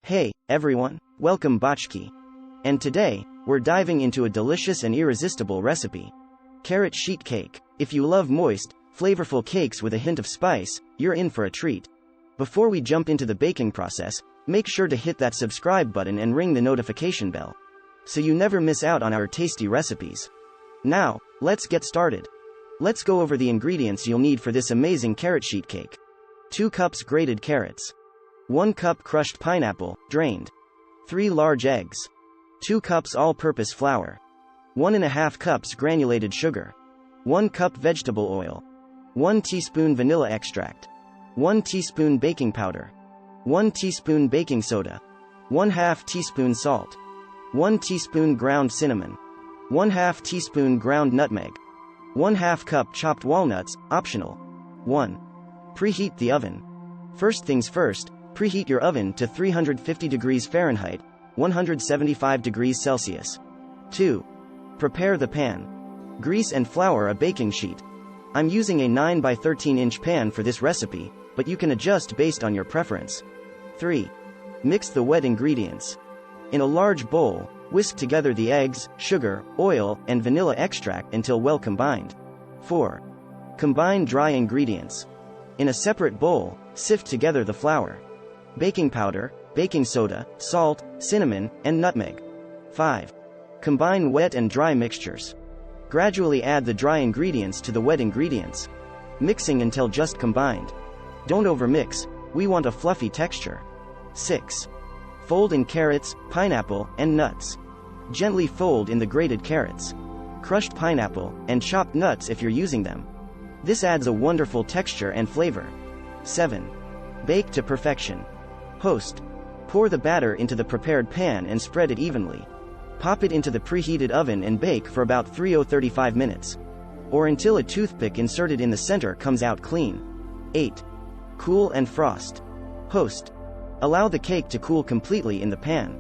Hey, everyone, welcome Bachki. And today, we're diving into a delicious and irresistible recipe. Carrot sheet cake. If you love moist, flavorful cakes with a hint of spice, you're in for a treat. Before we jump into the baking process, make sure to hit that subscribe button and ring the notification bell, so you never miss out on our tasty recipes. Now, let's get started. Let's go over the ingredients you'll need for this amazing carrot sheet cake. 2 cups grated carrots. 1 cup crushed pineapple, drained. 3 large eggs. 2 cups all-purpose flour. 1½ cups granulated sugar. 1 cup vegetable oil. 1 teaspoon vanilla extract. 1 teaspoon baking powder. 1 teaspoon baking soda. 1/2 teaspoon salt. 1 teaspoon ground cinnamon. 1/2 teaspoon ground nutmeg. 1/2 cup chopped walnuts, optional. 1. Preheat the oven. First things first, preheat your oven to 350 degrees Fahrenheit, 175 degrees Celsius. 2. Prepare the pan. Grease and flour a baking sheet. I'm using a 9 by 13 inch pan for this recipe, but you can adjust based on your preference. 3. Mix the wet ingredients. In a large bowl, whisk together the eggs, sugar, oil, and vanilla extract until well combined. 4. Combine dry ingredients. In a separate bowl, sift together the flour, baking powder, baking soda, salt, cinnamon, and nutmeg. 5. Combine wet and dry mixtures. Gradually add the dry ingredients to the wet ingredients, mixing until just combined. Don't overmix, we want a fluffy texture. 6. Fold in carrots, pineapple, and nuts. Gently fold in the grated carrots, crushed pineapple, and chopped nuts if you're using them. This adds a wonderful texture and flavor. 7. Bake to perfection. Host. Pour the batter into the prepared pan and spread it evenly. Pop it into the preheated oven and bake for about 35 minutes, or until a toothpick inserted in the center comes out clean. 8. Cool and frost. Host. Allow the cake to cool completely in the pan.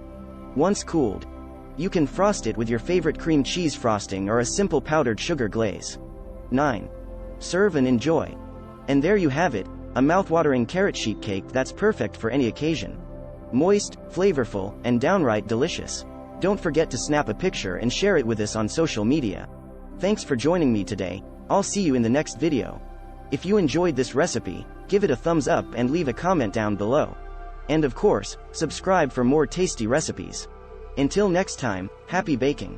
Once cooled, you can frost it with your favorite cream cheese frosting or a simple powdered sugar glaze. 9. Serve and enjoy. And there you have it, a mouthwatering carrot sheet cake that's perfect for any occasion. Moist, flavorful, and downright delicious. Don't forget to snap a picture and share it with us on social media. Thanks for joining me today. I'll see you in the next video. If you enjoyed this recipe, give it a thumbs up and leave a comment down below. And of course, subscribe for more tasty recipes. Until next time, happy baking!